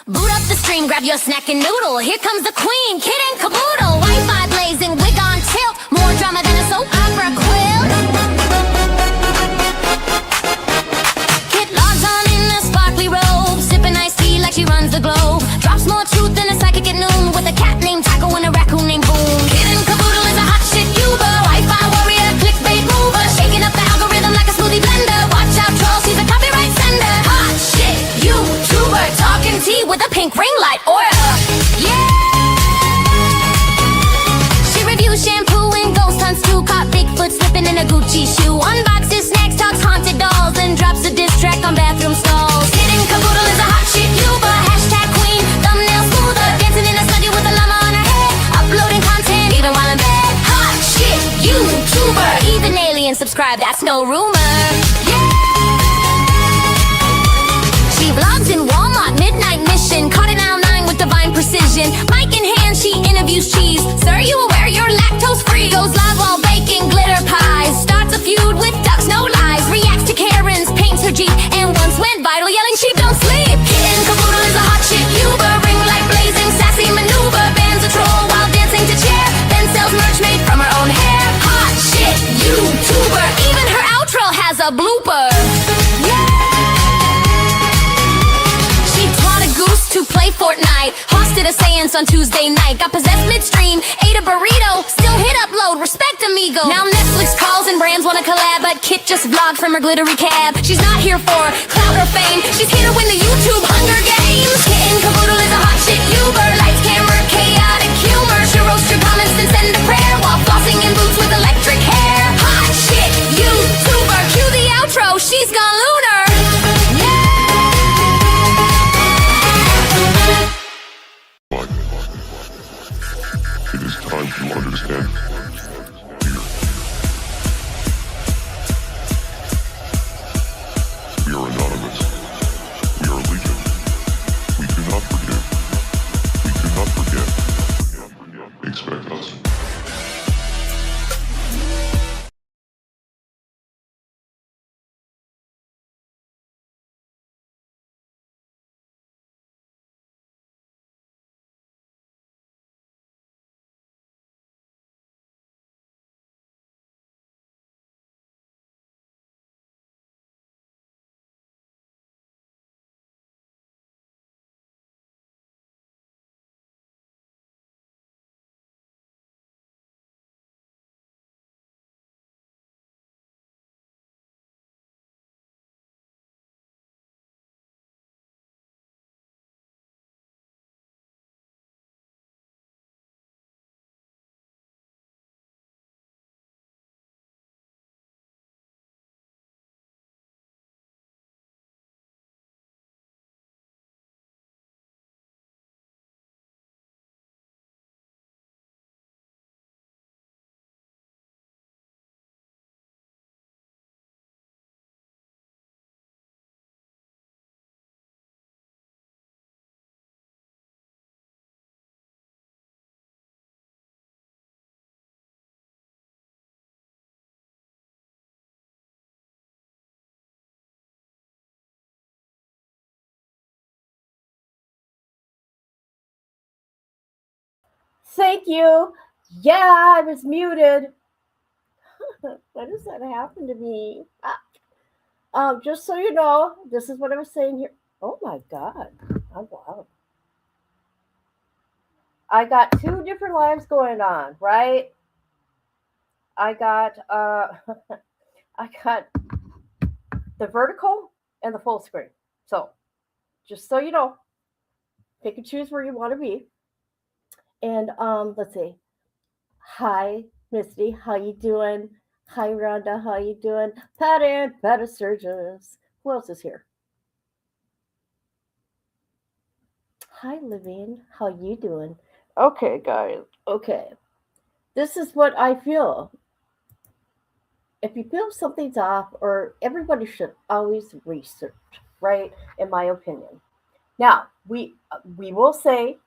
Boot up the stream, grab your snack and noodle. Here comes the queen, kid and caboodle. Wi-Fi blazing, wig on tilt. More drama than a soap opera quilt. Kid logs on in a sparkly robe, sipping iced tea like she runs the globe. Drops more truth than a psychic at noon, with a cat named Taco and a raccoon named Boom. Kid and caboodle is a hot shit Uber, Wi-Fi warrior, clickbait mover, shaking up the algorithm like a smoothie blender. Watch out, troll, she's a copyright sender. Hot shit YouTuber, talking tea with a pink ring light aura. Yeah. She reviews shampoo and ghost hunts too. Caught Bigfoot slipping in a Gucci shoe. Unboxes snacks, talks haunted dolls, and drops a diss track on bathroom stalls. Kid and caboodle is a hot shit Uber, hashtag queen, thumbnail smoother, dancing in a studio with a llama on her head, uploading content even while in bed. Hot shit YouTuber, even aliens subscribe, that's no rumor. Yeah. She vlogs in Walmart, midnight mission, caught in aisle 9 with divine precision. Mic in hand, she interviews cheese. Sir, you aware you're lactose free? Goes live while baking glitter pies. Starts a feud with ducks, no lies. Reacts to Karen's, paints her Jeep, and once went viral yelling sheep don't sleep. Kid and caboodle is a hot shit Uber, ring light blazing, sassy maneuver, bans a troll while dancing to chair, then sells merch made from her own hair. Hot shit YouTuber, even her outro has a blooper. Yeah. She taught a goose to play Fortnite, hosted a seance on Tuesday night, got possessed midstream, ate a burrito, still hit upload, respect amigo. Now Netflix calls and brands want to collab, but Kit just vlogged from her glittery cab. She's not here for clout or fame, she's here to win the YouTube Hunger Games. Kit and caboodle is a hot shit Uber, lights, camera, chaotic humor. She'll roast your comments and send a prayer while flossing in boots with electric hair. Hot shit YouTuber, cue the outro, she's gone lunar. It is time to understand fear. We are anonymous. We are legion. We do not forgive. We do not forget. Expect us. Thank you. Yeah, I was muted. Why does that happen to me? Just so you know, this is what I was saying here. Oh my God. I'm loud. I got two different lives going on, right? I got I got the vertical and the full screen. So just so you know, pick and choose where you want to be. And let's see. Hi, Misty, how you doing? Hi, Rhonda, how you doing? Pat and Pat Sturgis. Who else is here? Hi, Levine, how you doing? Okay, guys. Okay. This is what I feel. If you feel something's off, or everybody should always research, right? In my opinion. Now, we will say,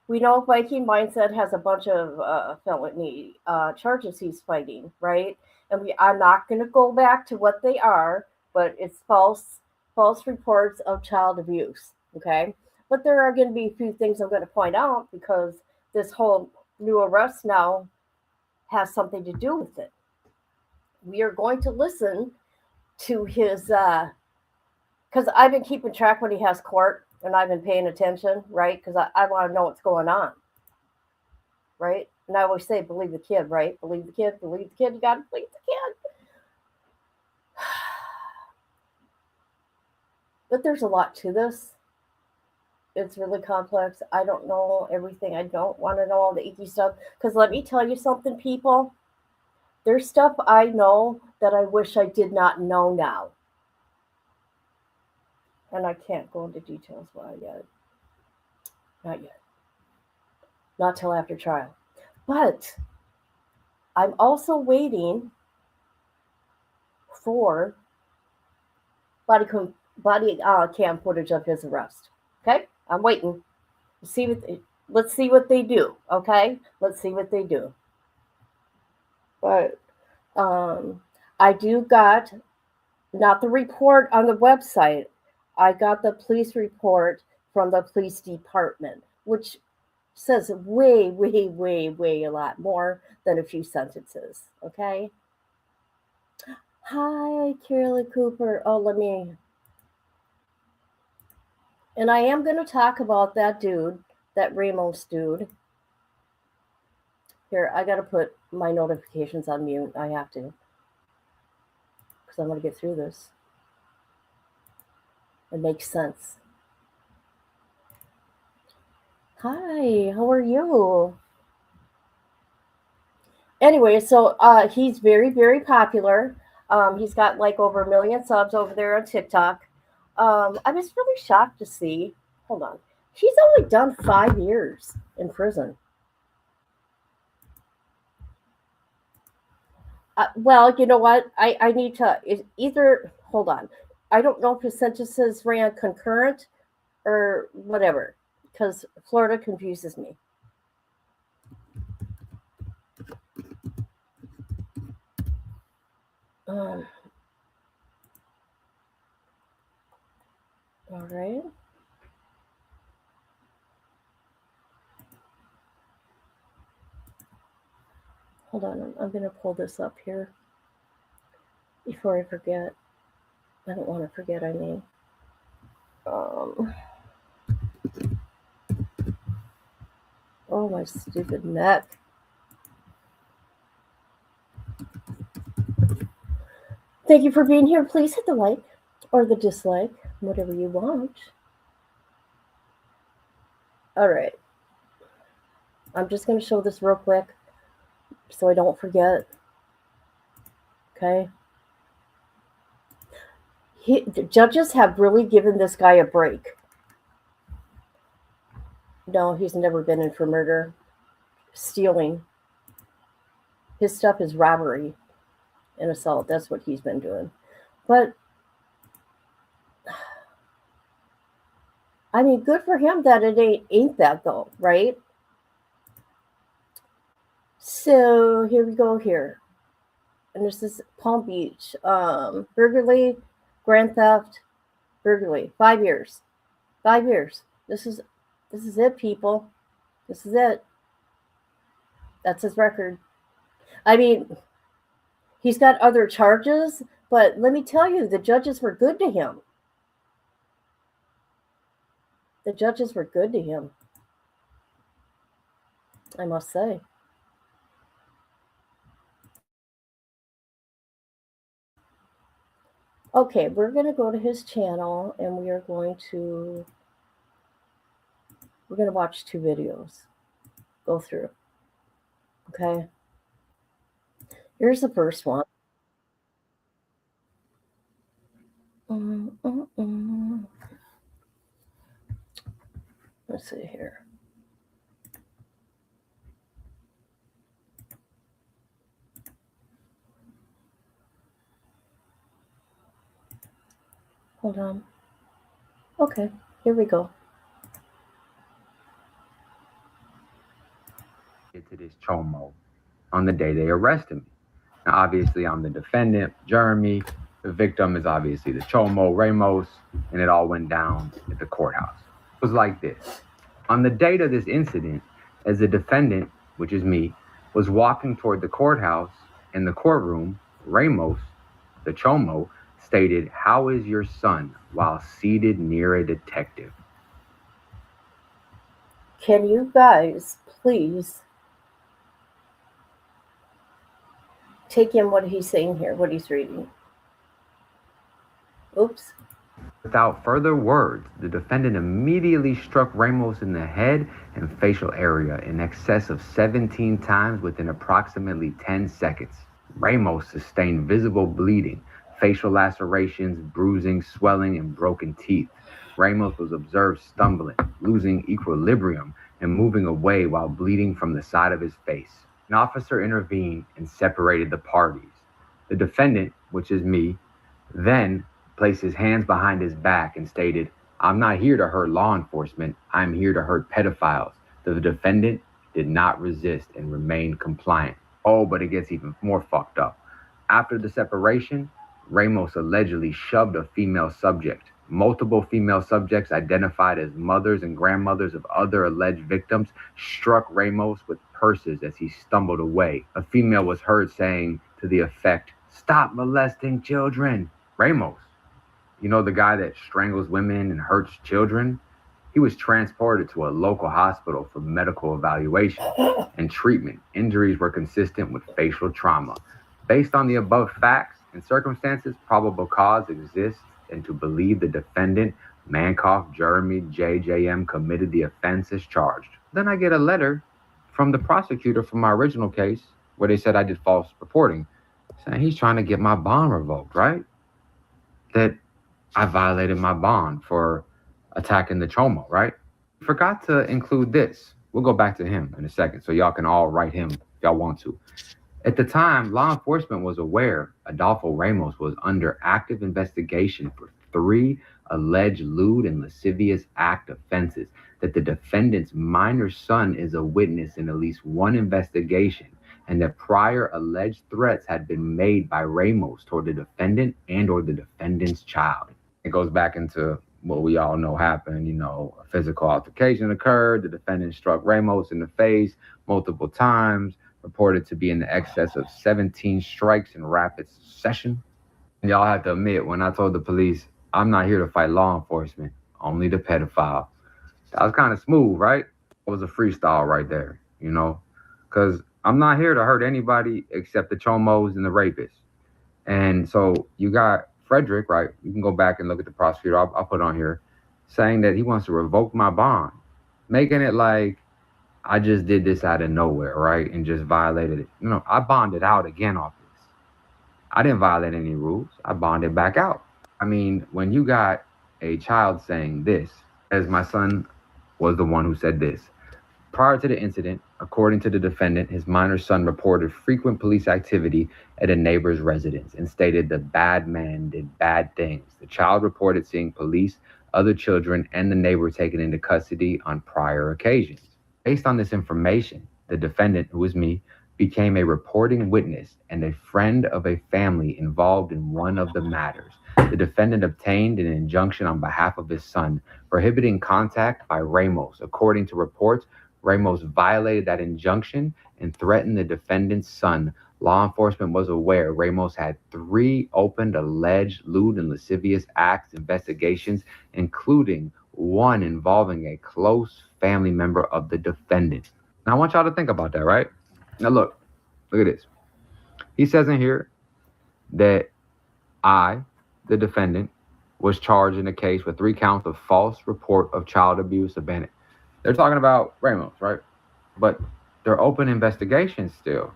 we know Viking Mindset has a bunch of felony charges he's fighting, right? And I'm not going to go back to what they are, but it's false false reports of child abuse. Okay. But there are going to be a few things I'm going to point out because this whole new arrest now has something to do with it. We are going to listen to his, because I've been keeping track when he has court and I've been paying attention, right? Because I want to know what's going on, right? And I always say, believe the kid, right? Believe the kid, believe the kid. You got to believe the kid. But there's a lot to this. It's really complex. I don't know everything. I don't want to know all the icky stuff. Because let me tell you something, people. There's stuff I know that I wish I did not know now. And I can't go into details why yet. Not yet. Not till after trial. But I'm also waiting for body cam footage of his arrest. Okay, I'm waiting. Let's see what they do. Okay, let's see what they do. But I do got not the report on the website. I got the police report from the police department, which says way, way, way, way a lot more than a few sentences. Okay. Hi, Carly Cooper. Oh, let me. And I am going to talk about that dude, that Ramos dude. Here, I got to put my notifications on mute. I have to. Because I want to get through this. It makes sense. Hi, how are you? Anyway, so he's very, very popular. He's got like over 1 million subs over there on TikTok. I was really shocked to see. Hold on. He's only done 5 years in prison. Well, you know what? I need to either hold on. I don't know if his sentences ran concurrent or whatever, because Florida confuses me. All right. Hold on. I'm going to pull this up here before I forget. I don't want to forget, I mean. Oh, my stupid neck. Thank you for being here. Please hit the like or the dislike, whatever you want. All right. I'm just going to show this real quick so I don't forget. Okay. The judges have really given this guy a break. No, he's never been in for murder. Stealing. His stuff is robbery and assault. That's what he's been doing. But, I mean, good for him that it ain't that, though, right? So, here we go here. And this is Palm Beach. Burglary, grand theft, burglary. 5 years. 5 years. This is it, people. This is it. That's his record. I mean, he's got other charges, but let me tell you, the judges were good to him. The judges were good to him, I must say. Okay, we're going to go to his channel and we're going to watch 2 videos. Go through. Okay. Here's the first one. Let's see here. Hold on. Okay, here we go. To this chomo on the day they arrested me. Now, obviously, I'm the defendant, Jeremy. The victim is obviously the Chomo Ramos, and it all went down at the courthouse. It was like this. On the date of this incident, as the defendant, which is me, was walking toward the courthouse in the courtroom, Ramos, the Chomo, stated, "How is your son?" while seated near a detective. Can you guys please take in what he's saying here, what he's reading? Oops. Without further words, the defendant immediately struck Ramos in the head and facial area in excess of 17 times within approximately 10 seconds. Ramos sustained visible bleeding, facial lacerations, bruising, swelling, and broken teeth. Ramos was observed stumbling, losing equilibrium, and moving away while bleeding from the side of his face. An officer intervened and separated the parties. The defendant, which is me, then placed his hands behind his back and stated, "I'm not here to hurt law enforcement. I'm here to hurt pedophiles." The defendant did not resist and remained compliant. Oh, but it gets even more fucked up. After the separation, Ramos allegedly shoved a female subject. Multiple female subjects identified as mothers and grandmothers of other alleged victims struck Ramos with purses as he stumbled away. A female was heard saying to the effect, "Stop molesting children." Ramos, you know, the guy that strangles women and hurts children, he was transported to a local hospital for medical evaluation and treatment. Injuries were consistent with facial trauma. Based on the above facts and circumstances, probable cause exists and to believe the defendant, Mankoff Jeremy JJM, committed the offense as charged. Then I get a letter from the prosecutor from my original case where they said I did false reporting, saying he's trying to get my bond revoked, right? That I violated my bond for attacking the Chomo, right? Forgot to include this. We'll go back to him in a second, so y'all can all write him if y'all want to. At the time, law enforcement was aware Adolfo Ramos was under active investigation for 3 alleged lewd and lascivious act offenses, that the defendant's minor son is a witness in at least 1 investigation, and that prior alleged threats had been made by Ramos toward the defendant and or the defendant's child. It goes back into what we all know happened. You know, a physical altercation occurred. The defendant struck Ramos in the face multiple times, reported to be in the excess of 17 strikes in rapid succession. And y'all have to admit, when I told the police, I'm not here to fight law enforcement, only the pedophile, that was kind of smooth, right? It was a freestyle right there, you know, because I'm not here to hurt anybody except the Chomos and the rapists. And so you got Frederick, right? You can go back and look at the prosecutor. I'll put on here saying that he wants to revoke my bond, making it like I just did this out of nowhere, right? And just violated it. You know, I bonded out again off this. I didn't violate any rules. I bonded back out. I mean, when you got a child saying this, as my son was the one who said this, prior to the incident, according to the defendant, his minor son reported frequent police activity at a neighbor's residence and stated the bad man did bad things. The child reported seeing police, other children, and the neighbor taken into custody on prior occasions. Based on this information, the defendant, who was me, became a reporting witness and a friend of a family involved in one of the matters. The defendant obtained an injunction on behalf of his son, prohibiting contact by Ramos. According to reports, Ramos violated that injunction and threatened the defendant's son. Law enforcement was aware Ramos had 3 opened alleged lewd and lascivious acts investigations, including one involving a close family member of the defendant. Now, I want y'all to think about that, right? Now, look at this. He says in here that I, the defendant, was charged in a case with 3 counts of false report of child abuse abandonment. They're talking about Ramos, right? But they're open investigations still.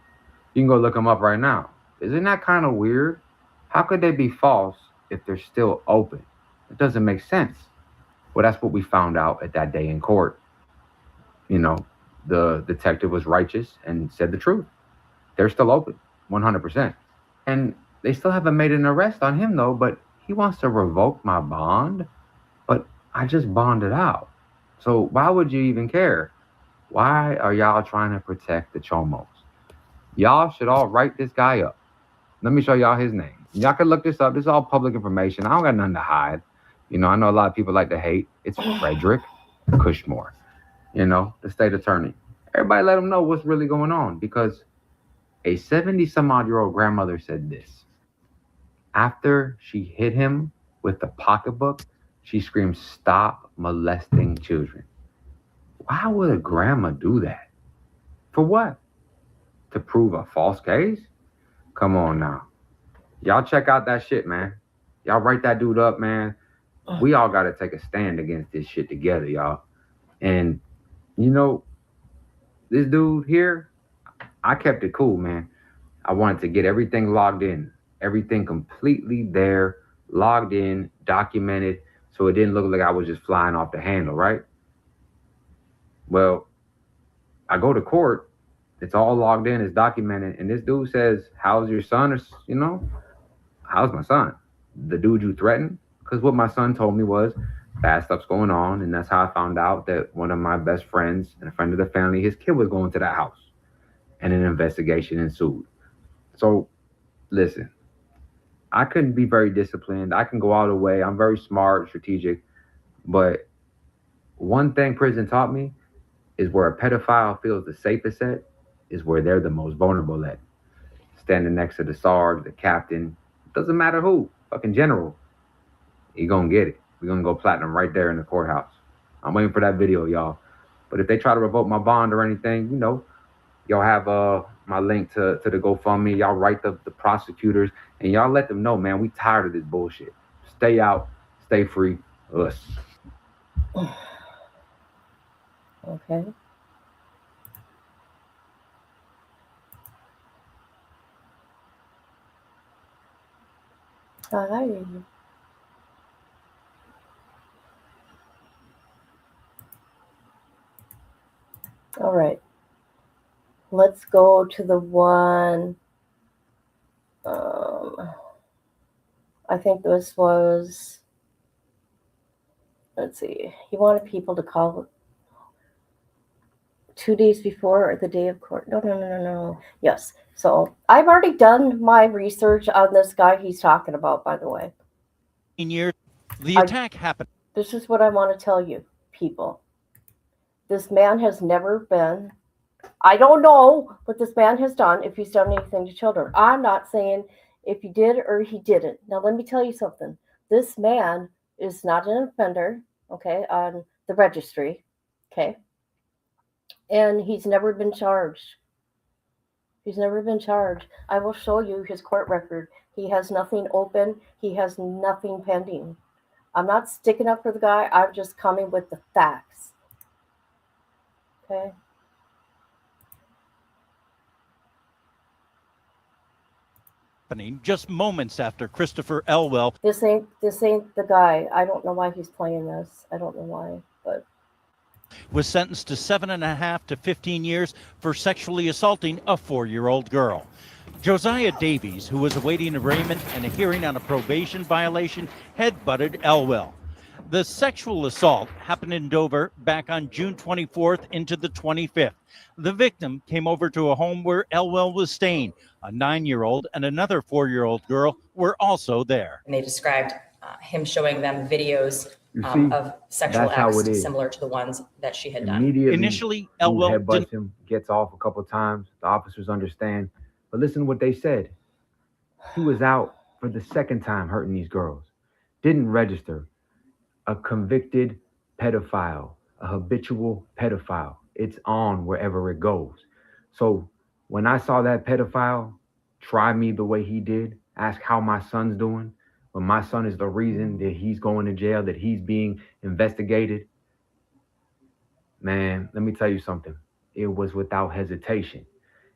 You can go look them up right now. Isn't that kind of weird? How could they be false if they're still open? It doesn't make sense. Well, that's what we found out at that day in court. You know, the detective was righteous and said the truth. They're still open, 100%. And they still haven't made an arrest on him, though, but he wants to revoke my bond. But I just bonded out. So why would you even care? Why are y'all trying to protect the Chomos? Y'all should all write this guy up. Let me show y'all his name. Y'all can look this up. This is all public information. I don't got nothing to hide. You know, I know a lot of people like to hate. It's Frederick Cushmore, you know, the state attorney. Everybody let him know what's really going on, because a 70-some-odd-year-old grandmother said this. After she hit him with the pocketbook, she screamed, "Stop molesting children." Why would a grandma do that? For what? To prove a false case? Come on now. Y'all check out that shit, man. Y'all write that dude up, man. We all got to take a stand against this shit together, y'all. And, you know, this dude here, I kept it cool, man. I wanted to get everything logged in, everything completely there, logged in, documented, so it didn't look like I was just flying off the handle, right? Well, I go to court, it's all logged in, it's documented, and this dude says, "How's your son?" Or, you know, "How's my son?" The dude you threatened? Because what my son told me was, bad stuff's going on, and that's how I found out that one of my best friends and a friend of the family, his kid was going to that house, and an investigation ensued. So, listen, I couldn't be very disciplined. I can go all the way. I'm very smart, strategic. But one thing prison taught me is where a pedophile feels the safest at is where they're the most vulnerable at. Standing next to the sarge, the captain, doesn't matter who, fucking general. He gonna get it. We're gonna go platinum right there in the courthouse. I'm waiting for that video, y'all. But if they try to revoke my bond or anything, you know, y'all have my link to the GoFundMe. Y'all write the prosecutors, and y'all let them know, man, we tired of this bullshit. Stay out, stay free, us. Okay. Hi. All right. Let's go to the one. I think this was. Let's see. He wanted people to call 2 days before or the day of court. No. Yes. So I've already done my research on this guy he's talking about, by the way. Years, the attack happened. This is what I want to tell you, people. This man has never been. I don't know what this man has done, if he's done anything to children. I'm not saying if he did or he didn't. Now, let me tell you something. This man is not an offender, okay, on the registry, okay? And he's never been charged. He's never been charged. I will show you his court record. He has nothing open. He has nothing pending. I'm not sticking up for the guy. I'm just coming with the facts. Okay? Just moments after Christopher Elwell. This ain't the guy. I don't know why he's playing this. I don't know why, but was sentenced to 7.5 to 15 years for sexually assaulting a 4-year-old girl. Josiah Davies, who was awaiting arraignment and a hearing on a probation violation, headbutted Elwell. The sexual assault happened in Dover back on June 24th into the 25th. The victim came over to a home where Elwell was staying. A 9-year-old and another 4-year-old girl were also there. And they described him showing them videos of sexual acts similar to the ones that she had done. Initially, Elwell headbutts him, gets off a couple times. The officers understand. But listen to what they said. He was out for the second time hurting these girls. Didn't register. A convicted pedophile, a habitual pedophile. It's on wherever it goes. So when I saw that pedophile try me the way he did, ask how my son's doing, when my son is the reason that he's going to jail, that he's being investigated, man, let me tell you something. It was without hesitation.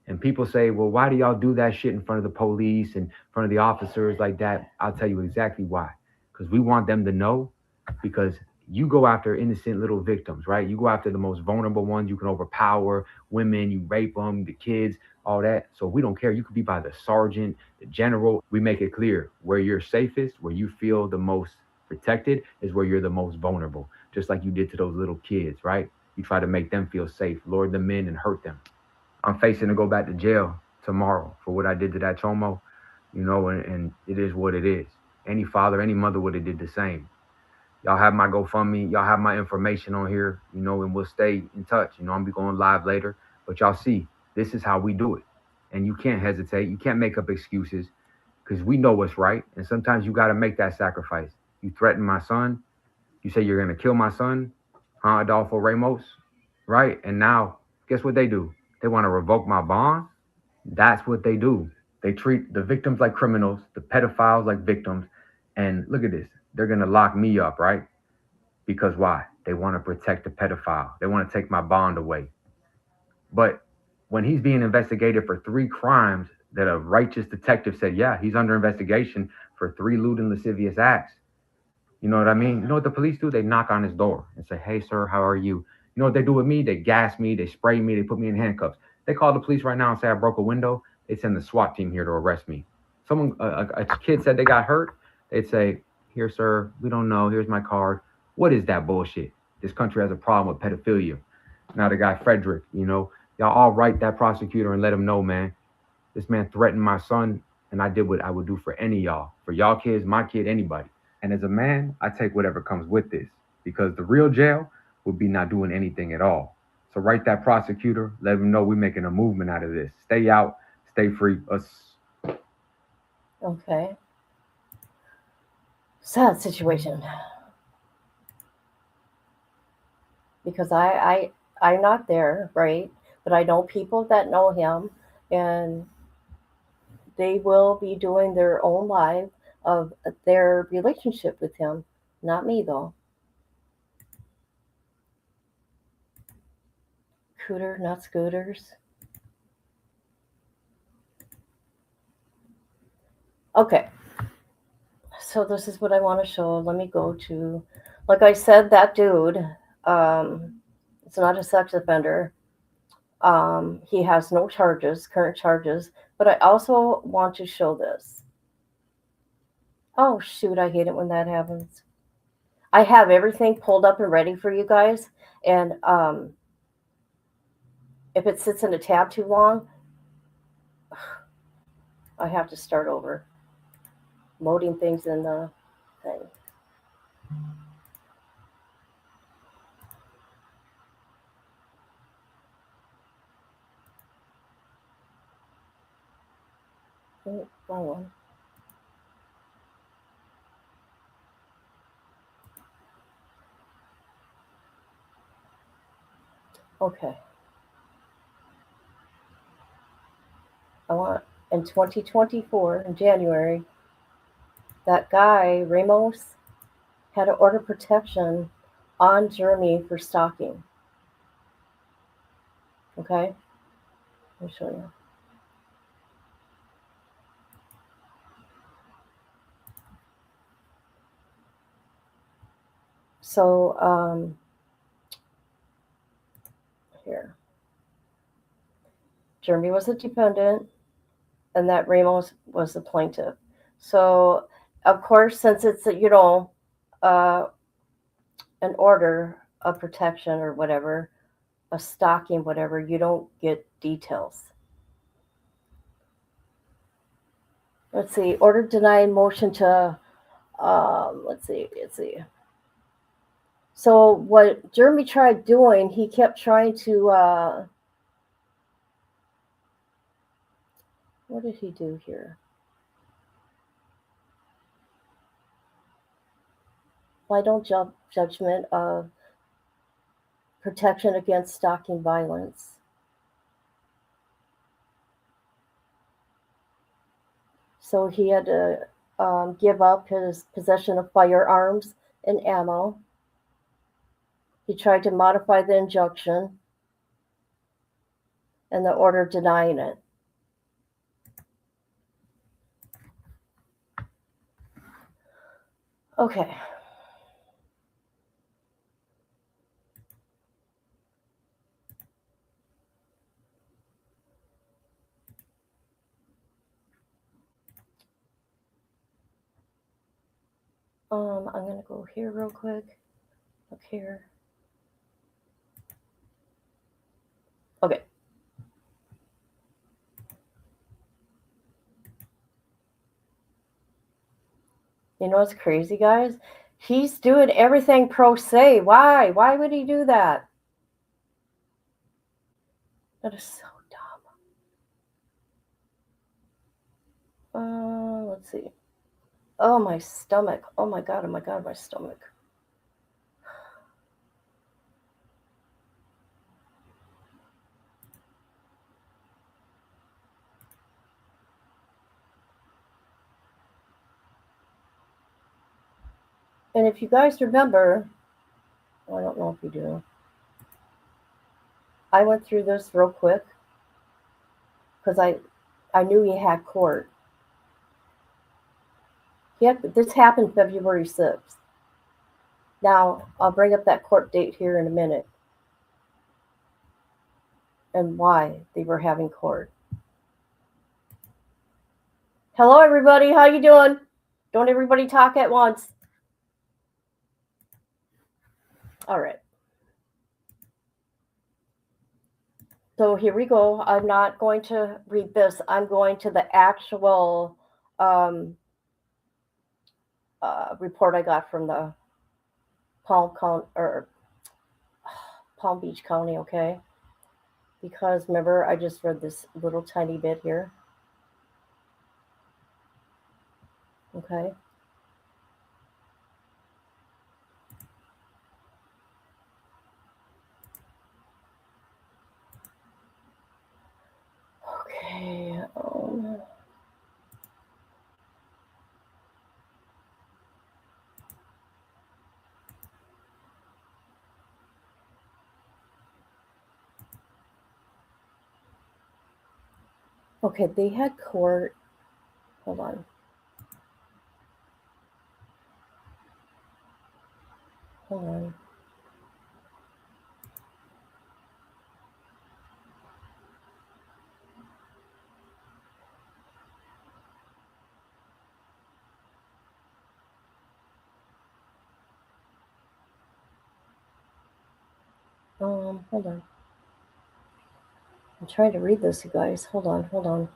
And people say, well, why do y'all do that shit in front of the police and in front of the officers like that? I'll tell you exactly why. Because we want them to know, because you go after innocent little victims, right? You go after the most vulnerable ones. You can overpower women, you rape them, the kids, all that. So we don't care. You could be by the sergeant, the general. We make it clear where you're safest, where you feel the most protected is where you're the most vulnerable. Just like you did to those little kids, right? You try to make them feel safe, lure them in and hurt them. I'm facing to go back to jail tomorrow for what I did to that chomo. and it is what it is. Any father, any mother would have did the same. Y'all have my GoFundMe. Y'all have my information on here, and we'll stay in touch. I'm be going live later, but y'all see, this is how we do it. And you can't hesitate. You can't make up excuses because we know what's right. And sometimes you got to make that sacrifice. You threaten my son. You say you're going to kill my son, huh, Adolfo Ramos, right? And now, guess what they do? They want to revoke my bond. That's what they do. They treat the victims like criminals, the pedophiles like victims. And look at this. They're going to lock me up, right? Because why? They want to protect the pedophile. They want to take my bond away. But when he's being investigated for 3 crimes that a righteous detective said, yeah, he's under investigation for 3 lewd and lascivious acts. You know what I mean? You know what the police do? They knock on his door and say, hey, sir, how are you? You know what they do with me? They gas me, they spray me, they put me in handcuffs. They call the police right now and say I broke a window. They send the SWAT team here to arrest me. A kid said they got hurt. They'd say, here, sir, we don't know. Here's my card. What is that bullshit? This country has a problem with pedophilia. Now the guy, Frederick, y'all all write that prosecutor and let him know, man. This man threatened my son, and I did what I would do for any of y'all. For y'all kids, my kid, anybody. And as a man, I take whatever comes with this because the real jail would be not doing anything at all. So write that prosecutor, let him know we're making a movement out of this. Stay out, stay free. Us. Okay. Sad situation. Because I'm not there, right? But I know people that know him, and they will be doing their own live of their relationship with him. Not me, though. Cooter, not scooters. Okay. So this is what I want to show. Let me go to, like I said, that dude, it's not a sex offender. He has no charges, current charges, but I also want to show this. Oh, shoot, I hate it when that happens. I have everything pulled up and ready for you guys, and if it sits in a tab too long, I have to start over. Loading things in the thing. Oh, wrong one. Okay. I want in 2024 in January, that guy Ramos had to order protection on Jeremy for stalking. Okay, let me show you. So here, Jeremy was a dependent, and that Ramos was the plaintiff. So, of course, since it's an order of protection or whatever, a stalking, whatever, you don't get details. Let's see, order denied motion to, let's see. So what Jeremy tried doing, he kept trying to, what did he do here? Why don't judgment of protection against stalking violence? So he had to give up his possession of firearms and ammo. He tried to modify the injunction and the order denying it. Okay. I'm going to go here real quick. Look here. Okay. You know what's crazy, guys? He's doing everything pro se. Why? Why would he do that? That is so dumb. Let's see. Oh, my stomach. Oh my god, my stomach. And if you guys remember, I don't know if you do, I went through this real quick because I knew he had court. This happened February 6th. Now, I'll bring up that court date here in a minute and why they were having court. Hello, everybody. How you doing? Don't everybody talk at once. All right. So here we go. I'm not going to read this. I'm going to the actual report I got from the Palm Beach County, okay? Because remember, I just read this little tiny bit here. Okay. Okay. Okay, they had court. Hold on. Hold on. Hold on. I'm trying to read this, you guys. Hold on.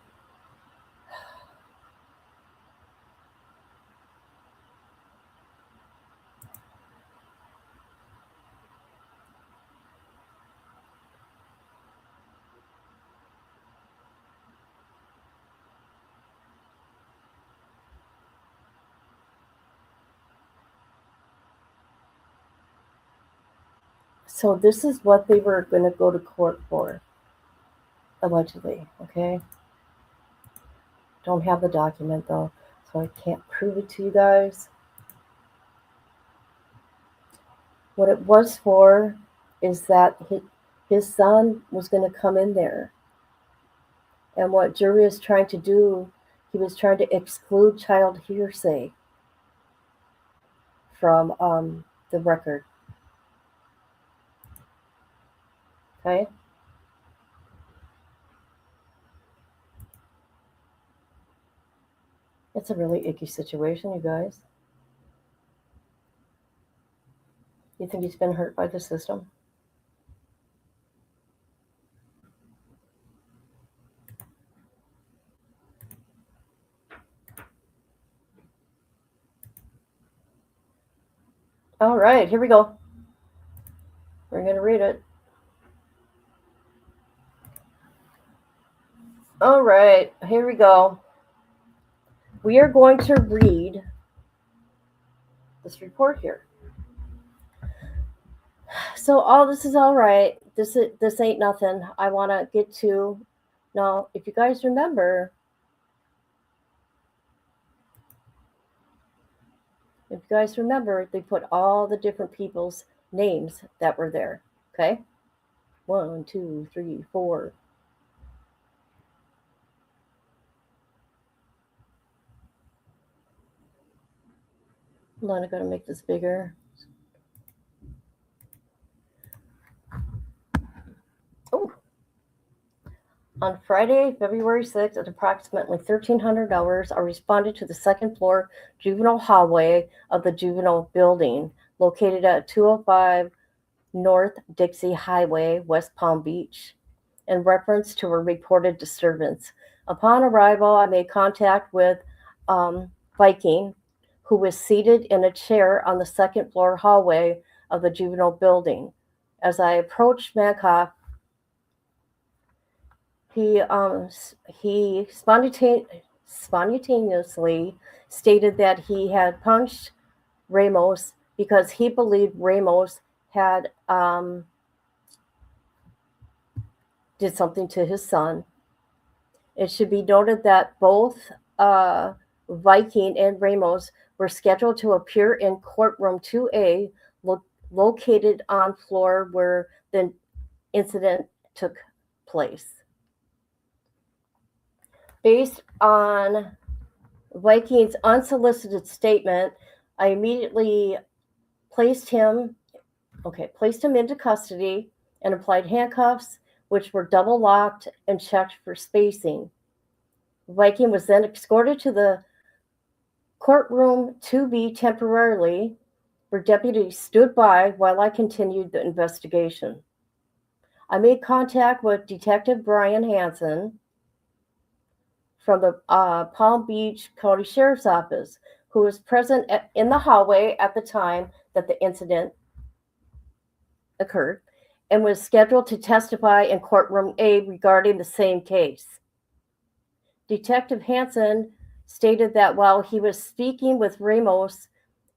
So this is what they were going to go to court for, allegedly, okay? Don't have the document, though, so I can't prove it to you guys. What it was for is that his son was going to come in there. And what jury is trying to do, he was trying to exclude child hearsay from the record. Okay? It's a really icky situation, you guys. You think he's been hurt by the system? All right, here we go. We're going to read it. All right, here we go. We are going to read this report here. So all this is all right. This ain't nothing. I want to get to now. If you guys remember, they put all the different people's names that were there. Okay, 1, 2, 3, 4. Hold on, I gotta make this bigger. Oh. On Friday, February 6th, at approximately 1300 hours, I responded to the second floor juvenile hallway of the juvenile building located at 205 North Dixie Highway, West Palm Beach, in reference to a reported disturbance. Upon arrival, I made contact with Viking, who was seated in a chair on the second floor hallway of the juvenile building. As I approached Mankoff, he spontaneously stated that he had punched Ramos because he believed Ramos had did something to his son. It should be noted that both Viking and Ramos were scheduled to appear in courtroom 2A, located on floor where the incident took place. Based on Viking's unsolicited statement, I immediately placed him into custody and applied handcuffs, which were double locked and checked for spacing. Viking was then escorted to the courtroom 2B temporarily, where deputies stood by while I continued the investigation. I made contact with Detective Brian Hansen from the Palm Beach County Sheriff's Office, who was present in the hallway at the time that the incident occurred and was scheduled to testify in courtroom A regarding the same case. Detective Hansen stated that while he was speaking with Ramos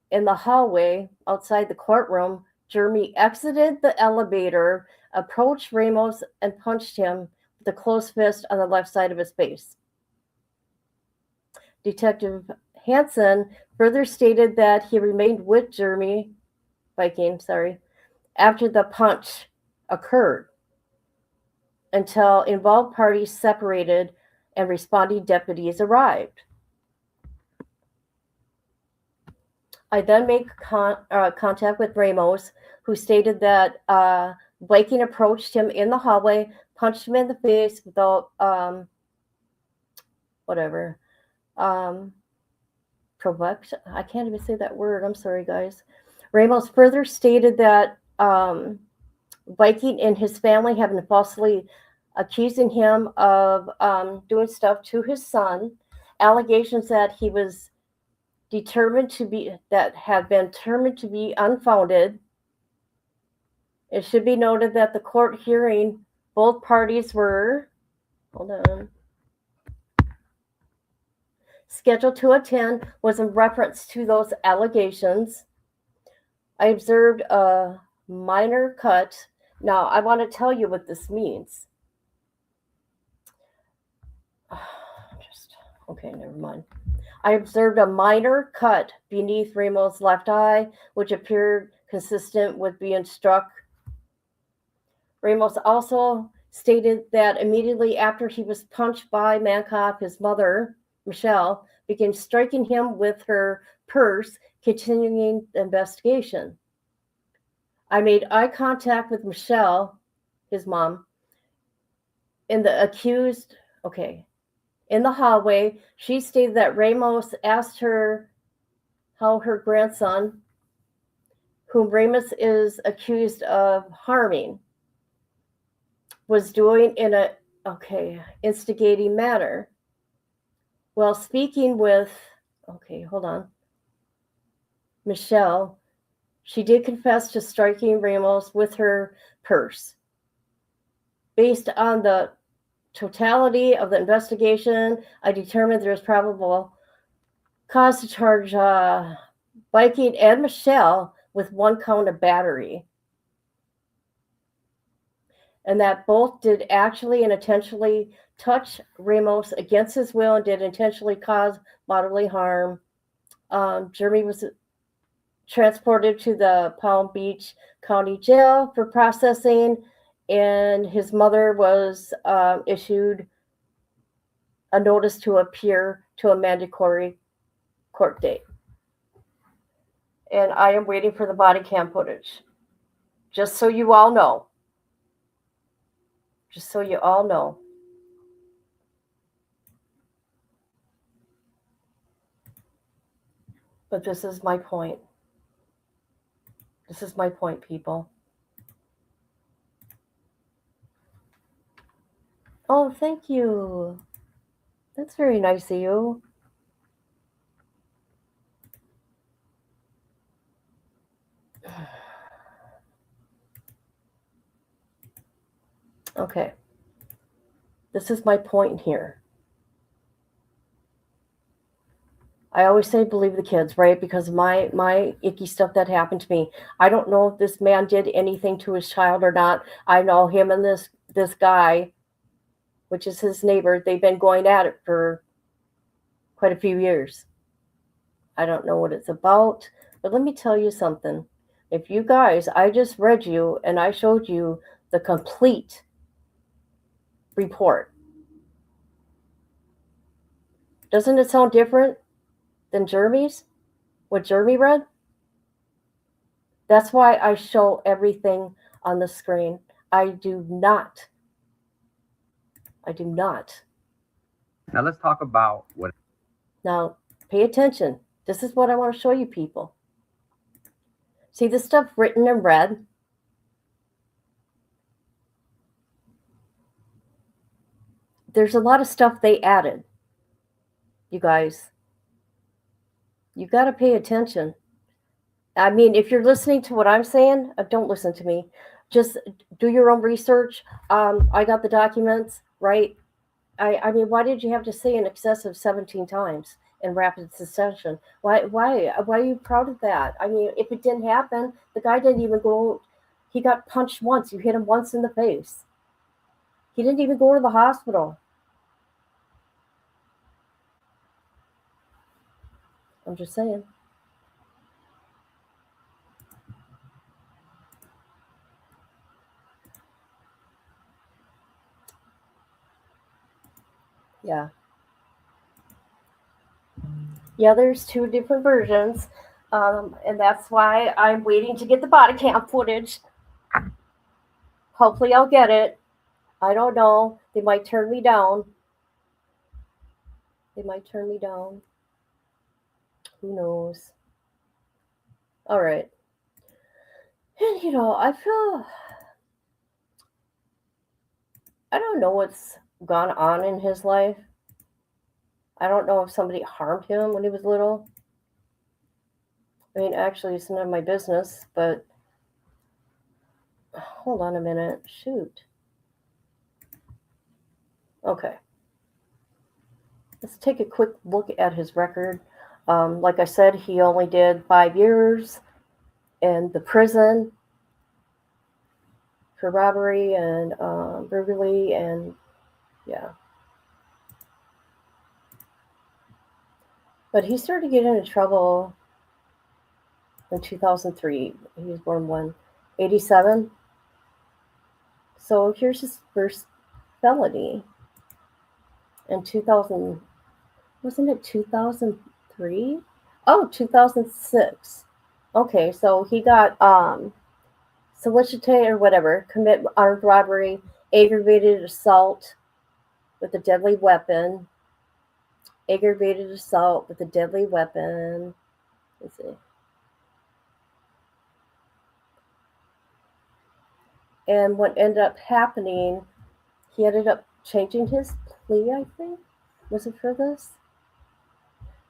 in the hallway outside the courtroom, Jeremy exited the elevator, approached Ramos, and punched him with a closed fist on the left side of his face. Detective Hansen further stated that he remained with Viking, after the punch occurred until involved parties separated and responding deputies arrived. I then made contact with Ramos, who stated that Viking approached him in the hallway, punched him in the face without provoked. I can't even say that word. I'm sorry, guys. Ramos further stated that Viking and his family have been falsely accusing him of doing stuff to his son, allegations that had been determined to be unfounded. It should be noted that the court hearing both parties were scheduled to attend was in reference to those allegations. I observed a minor cut. Now, I want to tell you what this means. Never mind. I observed a minor cut beneath Ramos' left eye, which appeared consistent with being struck. Ramos also stated that immediately after he was punched by Mankoff, his mother, Michelle, began striking him with her purse, continuing the investigation. I made eye contact with Michelle, his mom, in the hallway. She stated that Ramos asked her how her grandson, whom Ramos is accused of harming, was doing in a instigating manner. While speaking with Michelle, she did confess to striking Ramos with her purse. Based on the totality of the investigation, I determined there is probable cause to charge Viking and Michelle with one count of battery, and that both did actually and intentionally touch Ramos against his will and did intentionally cause bodily harm. Jeremy was transported to the Palm Beach County Jail for processing, and his mother was issued a notice to appear to a mandatory court date. And I am waiting for the body cam footage. Just so you all know. But this is my point. People. Oh, thank you. That's very nice of you. Okay. This is my point here. I always say believe the kids, right? Because my icky stuff that happened to me. I don't know if this man did anything to his child or not. I know him and this guy, which is his neighbor, they've been going at it for quite a few years. I don't know what it's about, but let me tell you something. If you guys, I just read you and I showed you the complete report. Doesn't it sound different than Jeremy's? What Jeremy read? That's why I show everything on the screen. I do not. Now let's talk about what. Now, pay attention. This is what I want to show you people. See this stuff written in red? There's a lot of stuff they added. You guys, you got to pay attention. I mean, if you're listening to what I'm saying, don't listen to me. Just do your own research. I got the documents, right? I mean, why did you have to say in excess of 17 times in rapid succession? Why are you proud of that? I mean, if it didn't happen, the guy didn't even go. He got punched once. You hit him once in the face. He didn't even go to the hospital. I'm just saying. Yeah. Yeah, there's two different versions. And that's why I'm waiting to get the body cam footage. Hopefully I'll get it. I don't know. They might turn me down. Who knows? All right. And I don't know what's gone on in his life. I don't know if somebody harmed him when he was little. I mean, actually, it's none of my business, but hold on a minute. Shoot. Okay. Let's take a quick look at his record. Like I said, he only did 5 years in the prison for robbery and burglary, and yeah. But he started getting into trouble in 2003. He was born when? 87? So here's his first felony in 2000. Wasn't it 2003? Oh, 2006. Okay, so he got solicitate or whatever, commit armed robbery, aggravated assault with a deadly weapon. Let's see. And what ended up happening, he ended up changing his plea, I think. Was it for this?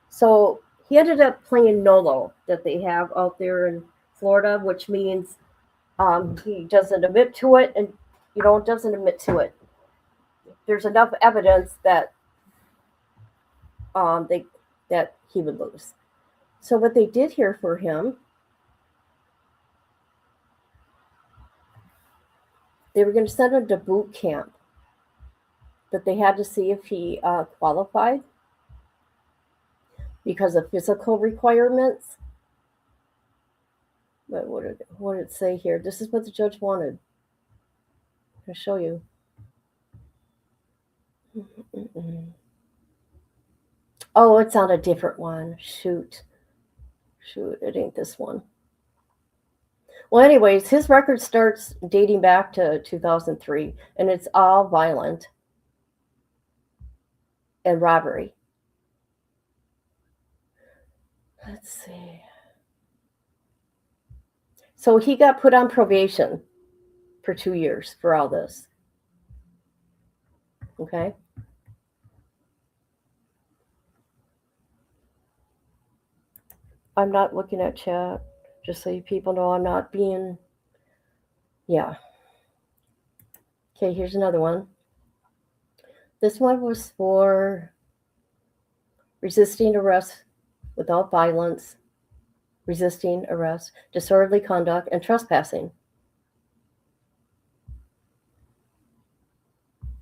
So he ended up playing NOLO that they have out there in Florida, which means he doesn't admit to it and doesn't admit to it. There's enough evidence that that he would lose. So what they did here for him, they were going to send him to boot camp, but they had to see if he qualified because of physical requirements. But what did it say here? This is what the judge wanted. I'll show you. Oh, it's on a different one. Shoot, it ain't this one. Well, anyways, his record starts dating back to 2003, and it's all violent and robbery. Let's see. So he got put on probation for 2 years for all this. Okay. I'm not looking at chat, just so you people know I'm not being, yeah. Okay, here's another one. This one was for resisting arrest without violence, resisting arrest, disorderly conduct, and trespassing.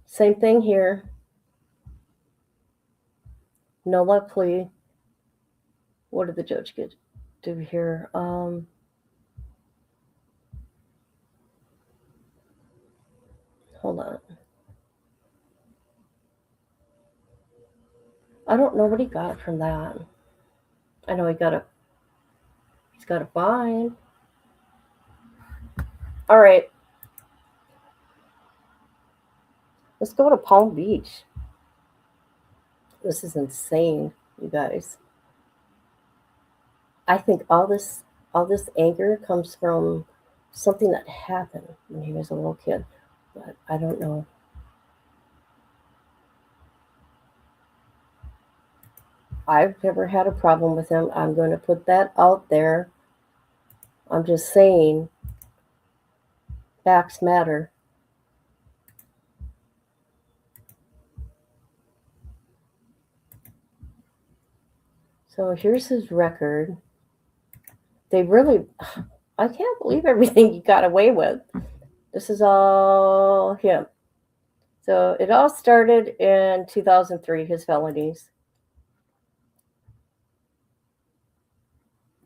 Same thing here. No let plea. What did the judge do here? Hold on. I don't know what he got from that. I know he's got a fine. All right. Let's go to Palm Beach. This is insane, you guys. I think all this anger comes from something that happened when he was a little kid, but I don't know. I've never had a problem with him. I'm going to put that out there. I'm just saying facts matter. So here's his record. They really, I can't believe everything he got away with. This is all him. So it all started in 2003, his felonies.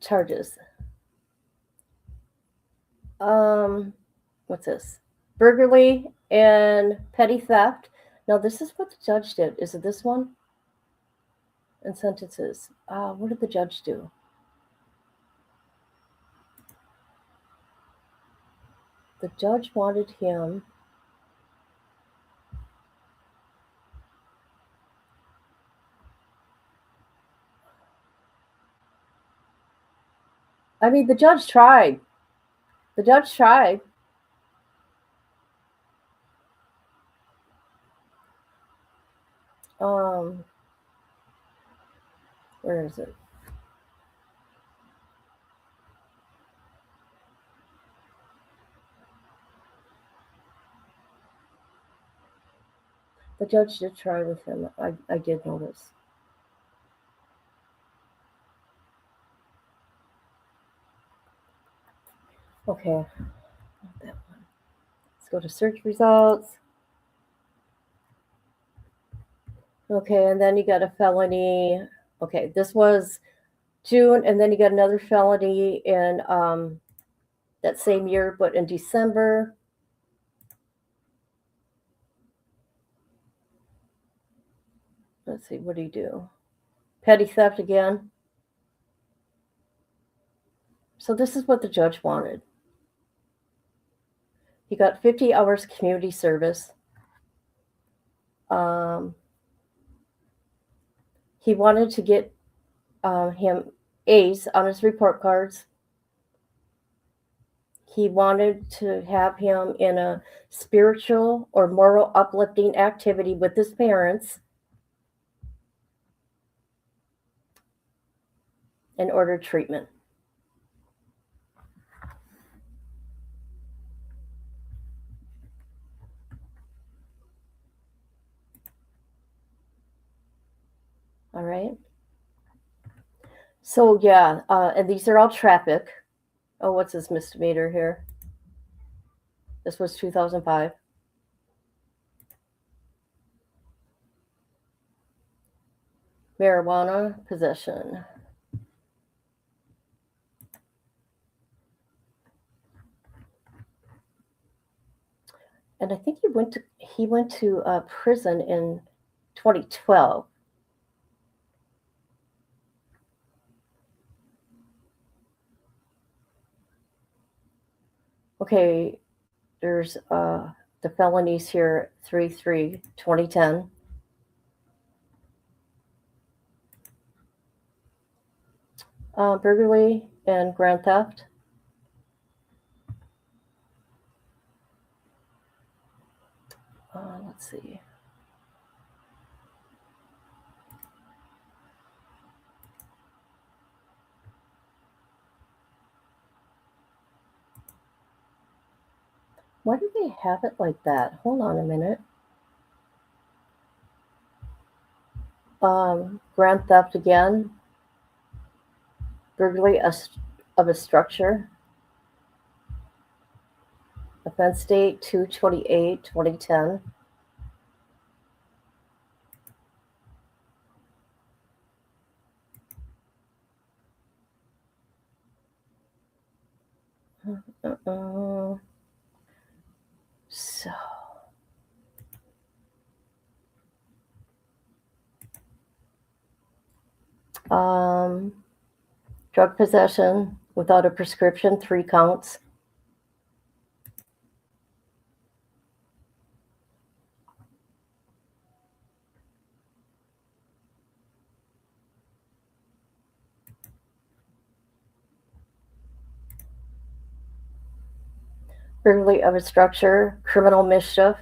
Charges. What's this? Burglary and petty theft. Now, this is what the judge did. Is it this one? And sentences. What did the judge do? The judge wanted him. I mean, the judge tried. The judge tried. Where is it? The judge did try with him. I did notice. Okay. Not that one. Let's go to search results. Okay, and then you got a felony. Okay, this was June, and then you got another felony in that same year, but in December. Let's see, what do you do? Petty theft again. So this is what the judge wanted. He got 50 hours community service. He wanted to get him A's on his report cards. He wanted to have him in a spiritual or moral uplifting activity with his parents and ordered treatment. All right. So yeah, and these are all traffic. Oh, what's this misdemeanor here? This was 2005. Marijuana possession. And I think he went to prison in 2012. Okay, there's the felonies here, 3/3/2010. Burglary and grand theft. Let's see. Why do they have it like that? Hold on a minute. Grand theft again. Burglary of a structure. Offense date 2/28/2010. Uh-uh. So, drug possession without a prescription, 3 counts. Burglary of a structure, criminal mischief.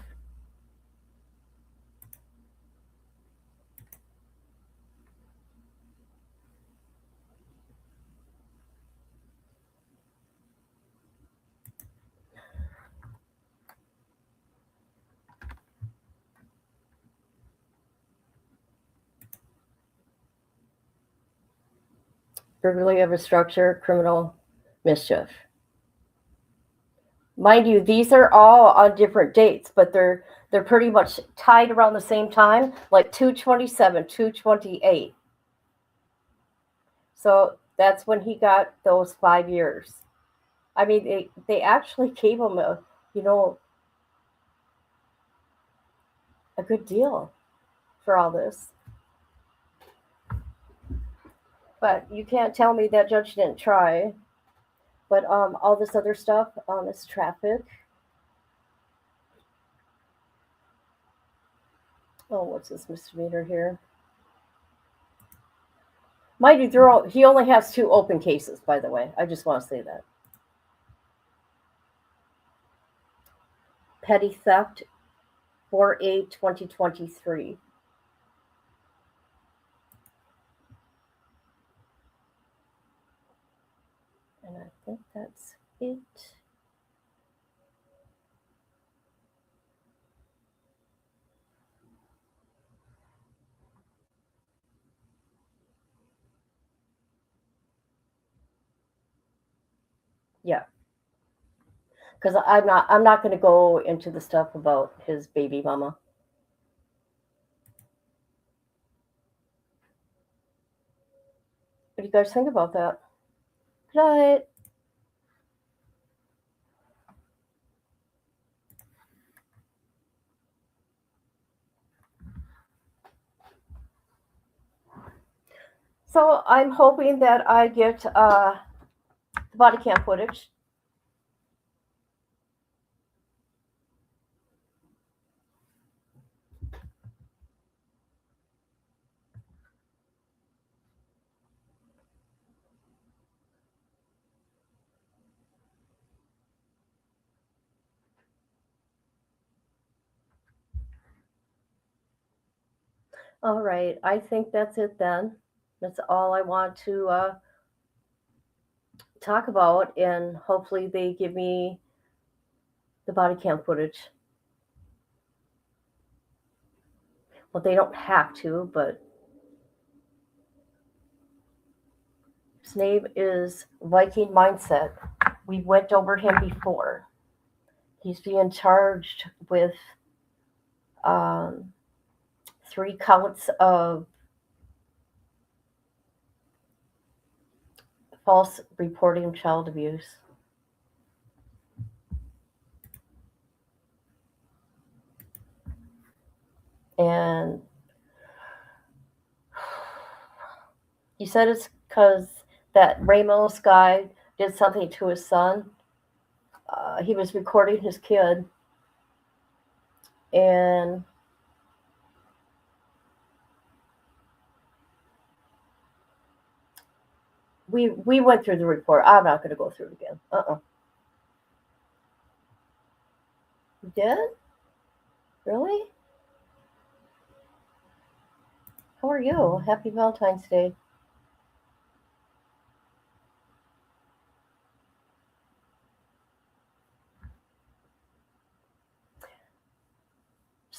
Burglary of a structure, criminal mischief. Mind you, these are all on different dates, but they're pretty much tied around the same time, like 2/27, 2/28. So that's when he got those 5 years. I mean, they actually gave him a good deal for all this. But you can't tell me that judge didn't try. But all this other stuff is traffic. Oh, what's this misdemeanor here? Mind you, he only has 2 open cases, by the way. I just want to say that. Petty theft, 4/8/2023. And I think that's it. Yeah. Because I'm not going to go into the stuff about his baby mama. What do you guys think about that? Good night. So I'm hoping that I get the body cam footage. All right, I think that's it then. That's all I want to talk about, and hopefully they give me the body cam footage. Well, they don't have to, but his name is Viking Mindset. We went over him before. He's being charged with 3 counts of false reporting child abuse. And he said it's because that Ramos guy did something to his son. He was recording his kid, and we went through the report. I'm not going to go through it again. You did? Really? How are you? Happy Valentine's Day.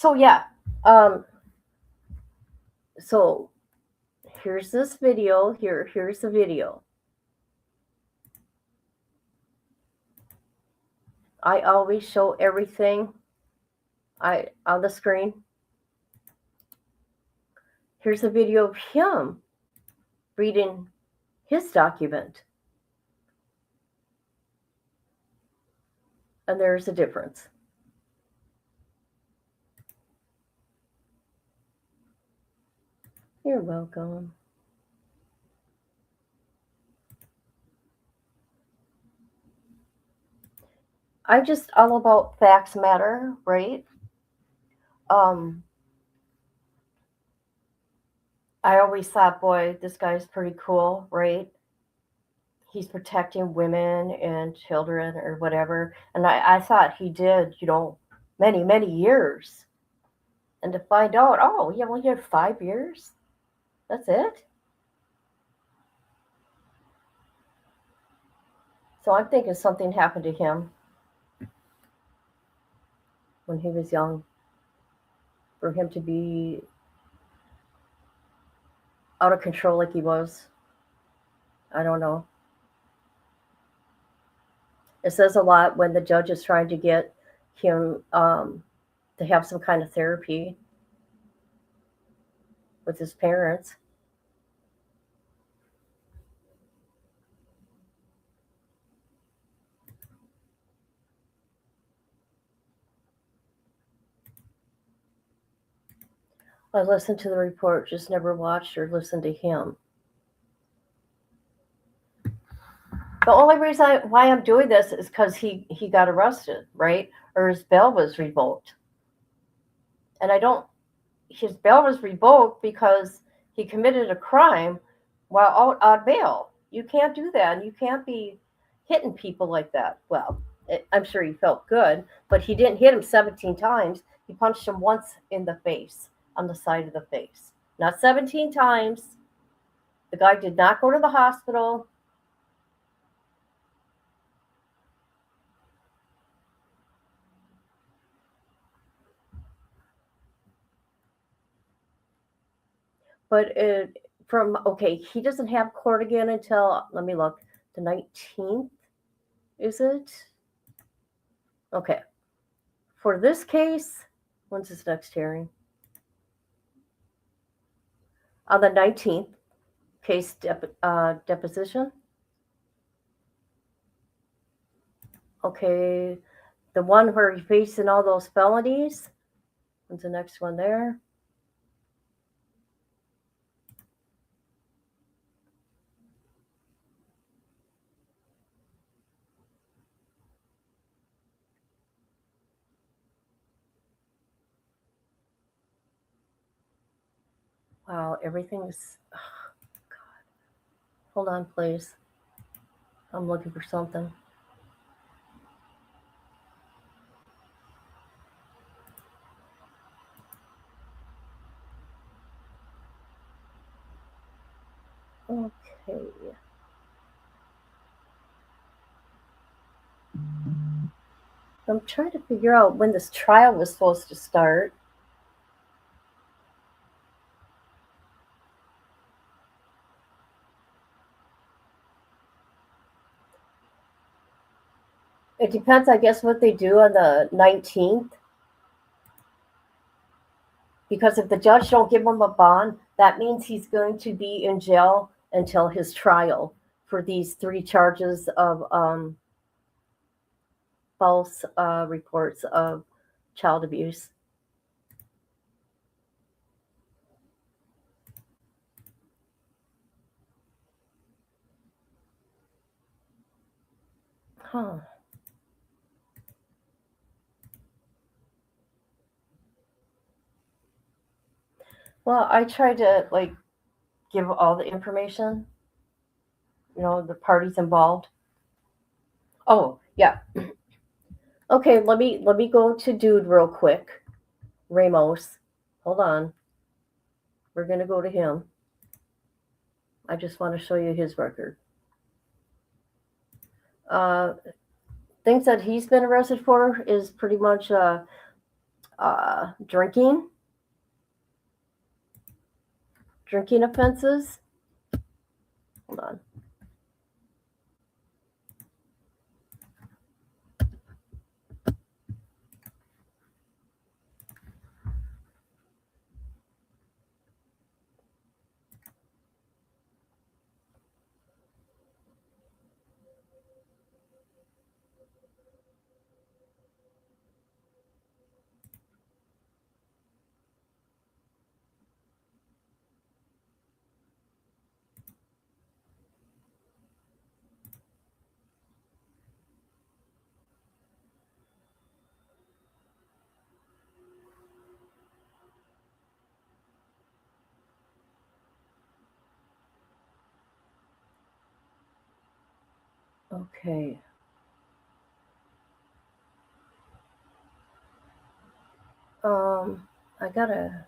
So yeah, so here's this video. Here's the video. I always show everything on the screen. Here's a video of him reading his document. And there's a difference. You're welcome. I'm just all about facts matter, right? I always thought, boy, this guy's pretty cool, right? He's protecting women and children or whatever. And I thought he did, many, many years. And to find out, oh, he only had 5 years? That's it? So I'm thinking something happened to him when he was young, for him to be out of control like he was. I don't know. It says a lot when the judge is trying to get him to have some kind of therapy with his parents. I listened to the report, just never watched or listened to him. The only reason why I'm doing this is because he got arrested, right? Or his bail was revoked. And his bail was revoked because he committed a crime while out on bail. You can't do that. And you can't be hitting people like that. Well, I'm sure he felt good, but he didn't hit him 17 times. He punched him once in the face, on the side of the face. Not 17 times. The guy did not go to the hospital. But he doesn't have court again until, let me look, the 19th, is it? Okay. For this case, when's his next hearing? On the 19th, case deposition. Okay, the one where he's facing all those felonies. When's the next one there? Wow, everything's, oh, God. Hold on, please. I'm looking for something. Okay. I'm trying to figure out when this trial was supposed to start. It depends, I guess, what they do on the 19th. Because if the judge don't give him a bond, that means he's going to be in jail until his trial for these 3 charges of false reports of child abuse. Huh. Well, I tried to give all the information, the parties involved. Oh, yeah. Okay, let me go to dude real quick. Ramos. Hold on. We're gonna go to him. I just want to show you his record. Things that he's been arrested for is pretty much Drinking offenses. Hold on. Okay. I gotta.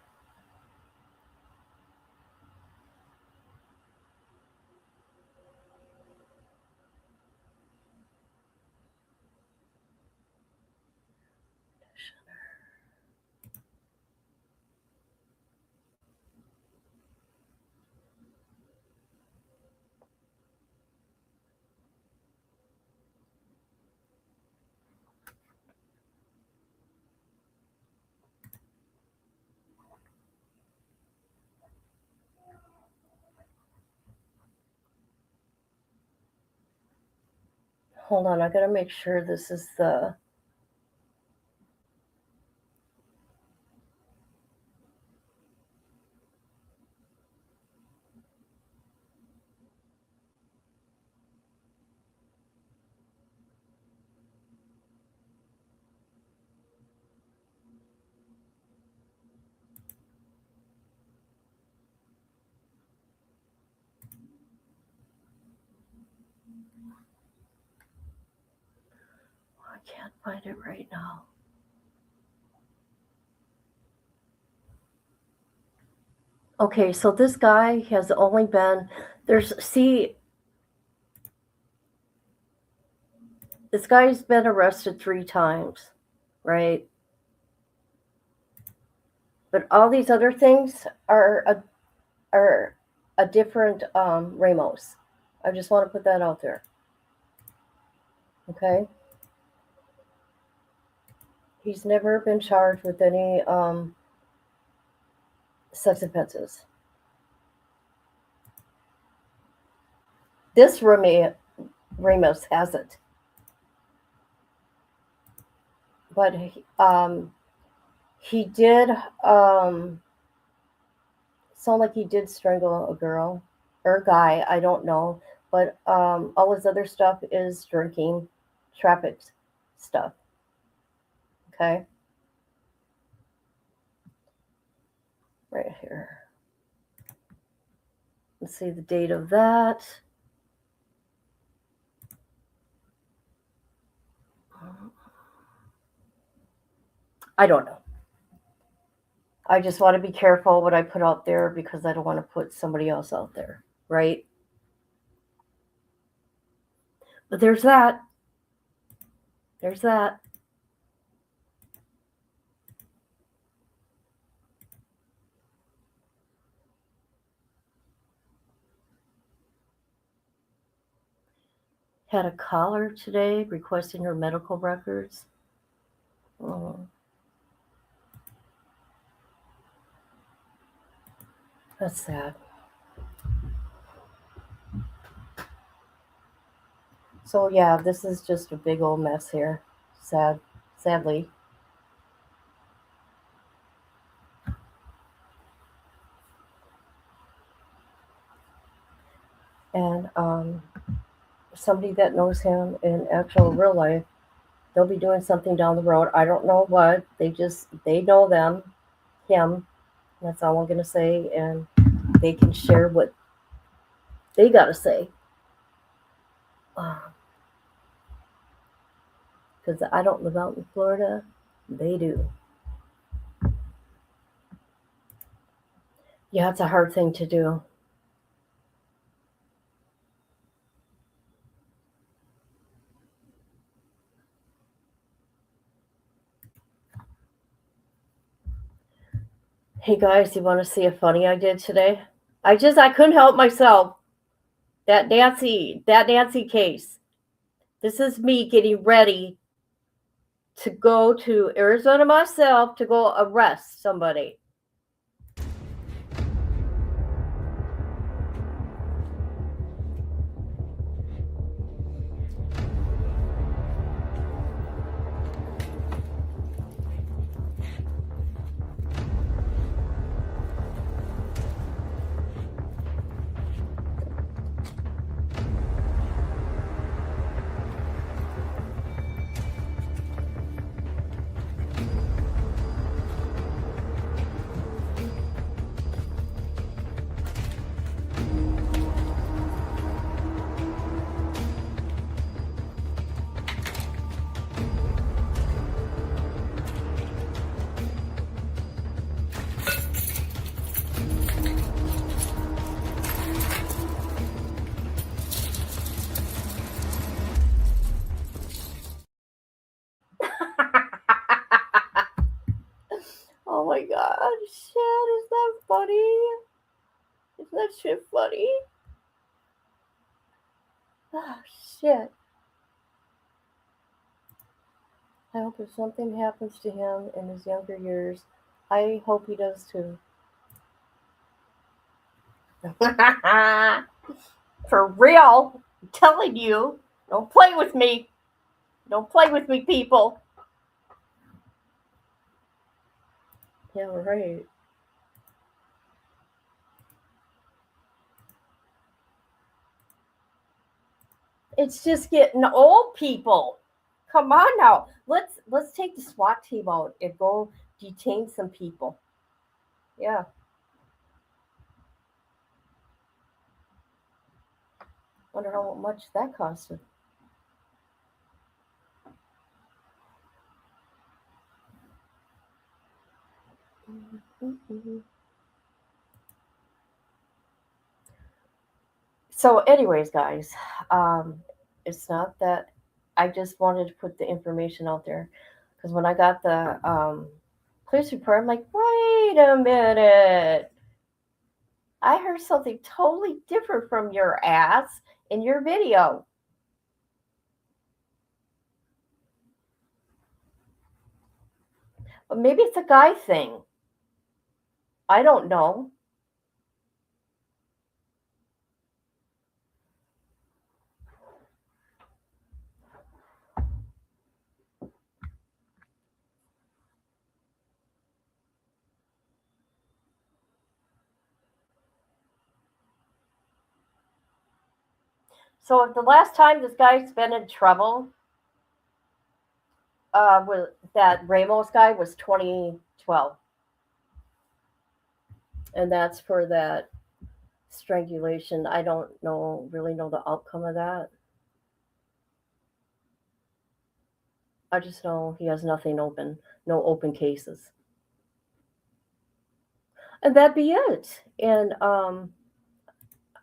Hold on, I gotta make sure this is the. I can't find it right now. Okay, so this guy has only been this guy's been arrested 3 times, right? But all these other things are a different Ramos. I just want to put that out there. Okay? He's never been charged with any sex offenses. This Ramos hasn't. But he did sound like he did strangle a girl or a guy, I don't know. But all his other stuff is drinking, traffic stuff. Okay? Right here. Let's see the date of that. I don't know. I just want to be careful what I put out there because I don't want to put somebody else out there, right? But there's that. There's that. Had a caller today requesting her medical records. Oh, that's sad. So yeah, this is just a big old mess here. Sadly. And somebody that knows him in actual real life, they'll be doing something down the road. I don't know what. They know him. That's all I'm gonna say, and they can share what they gotta say. Because I don't live out in Florida. They do. Yeah, it's a hard thing to do. Hey guys, you want to see a funny I did today? I couldn't help myself. That Nancy case. This is me getting ready to go to Arizona myself to go arrest somebody. Oh my god, shit, is that funny? Isn't that shit funny? Oh shit. I hope if something happens to him in his younger years, I hope he does too. For real, I'm telling you, don't play with me. Don't play with me, people. Yeah, right. It's just getting old, people. Come on now. Let's take the SWAT team out and go detain some people. Yeah. Wonder how much that costed. So, anyways, guys, it's not that I just wanted to put the information out there because when I got the police report, I'm like, wait a minute. I heard something totally different from your ass in your video. But maybe it's a guy thing. I don't know. So the last time this guy's been in trouble with that Ramos guy was 2012. And that's for that strangulation. I don't really know the outcome of that. I just know he has nothing open, no open cases. And that'd be it. And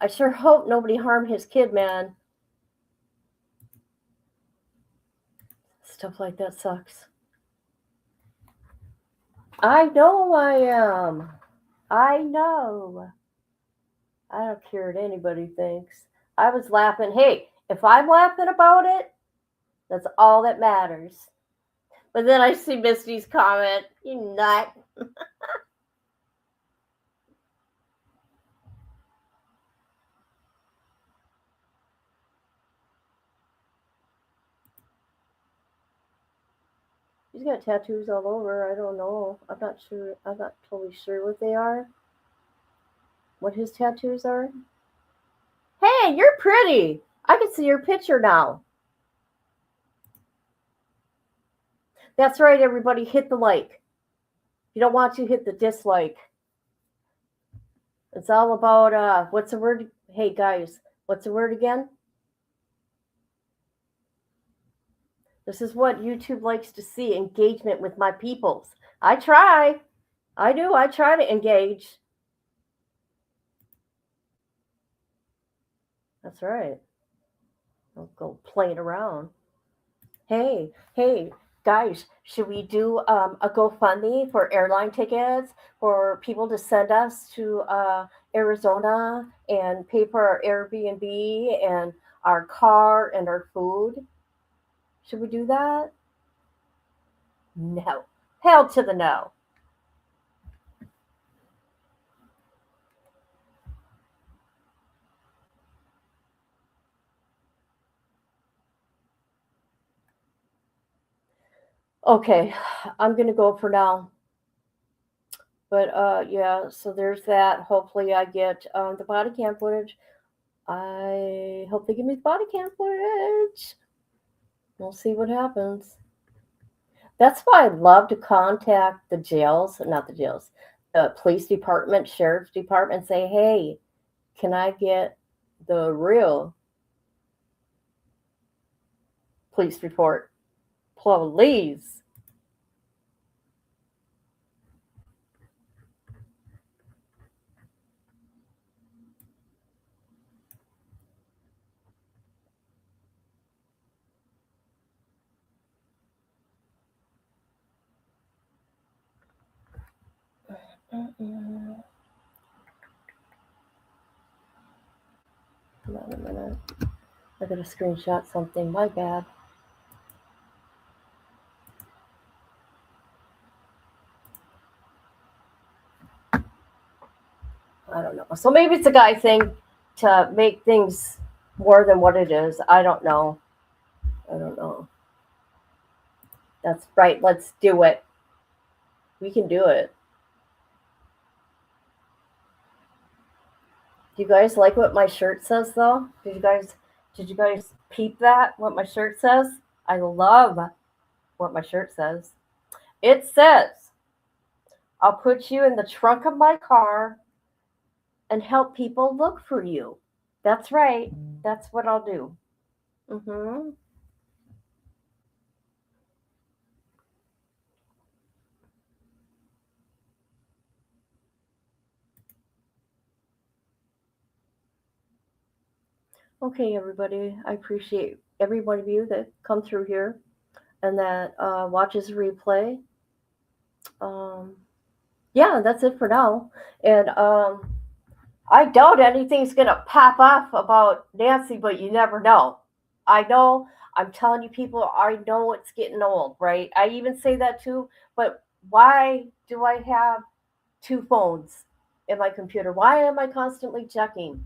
I sure hope nobody harmed his kid, man. Stuff like that sucks. I know I am. I know. I don't care what anybody thinks. I was laughing. Hey, if I'm laughing about it, that's all that matters. But then I see Misty's comment, you nut. He's got tattoos all over. I don't know. I'm not sure. I'm not totally sure what they are. What his tattoos are. Hey, you're pretty. I can see your picture now. That's right, everybody. Hit the like. If you don't want to, hit the dislike. It's all about, what's the word? Hey, guys, what's the word again? This is what YouTube likes to see, engagement with my peoples. I try. I do. I try to engage. That's right. Don't go playing around. Hey, Guys, should we do a GoFundMe for airline tickets for people to send us to Arizona and pay for our Airbnb and our car and our food? Should we do that? No. Hell to the no. Okay, I'm gonna go for now. But yeah, so there's that. Hopefully, I get the body cam footage. I hope they give me the body cam footage. We'll see what happens. That's why I'd love to contact the jails, not the jails, the police department, sheriff's department, and say, hey, can I get the real police report? Please. Hold on a minute. I gotta screenshot something. My bad. I don't know. So maybe it's a guy thing to make things more than what it is. I don't know. I don't know. That's right. Let's do it. We can do it. Do you guys like what my shirt says though? Did you guys peep that? What my shirt says? I love what my shirt says. It says, I'll put you in the trunk of my car and help people look for you. That's right. That's what I'll do. Mm-hmm. Okay, everybody. I appreciate every one of you that come through here and that watches the replay. Yeah, that's it for now. And I doubt anything's gonna pop off about Nancy, but you never know. I know. I'm telling you, people. I know it's getting old, right? I even say that too. But why do I have two phones in my computer? Why am I constantly checking?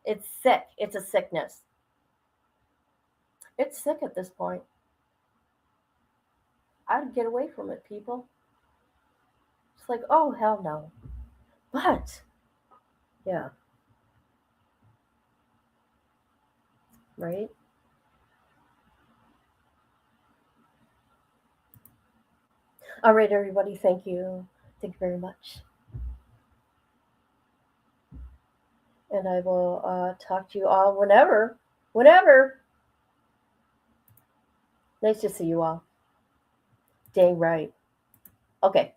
It's sick. It's a sickness. It's sick at this point. I'd get away from it, people. It's like, oh, hell no. But, yeah, right? All right, everybody, thank you. Thank you very much. And I will talk to you all whenever. Whenever. Nice to see you all. Dang right. Okay.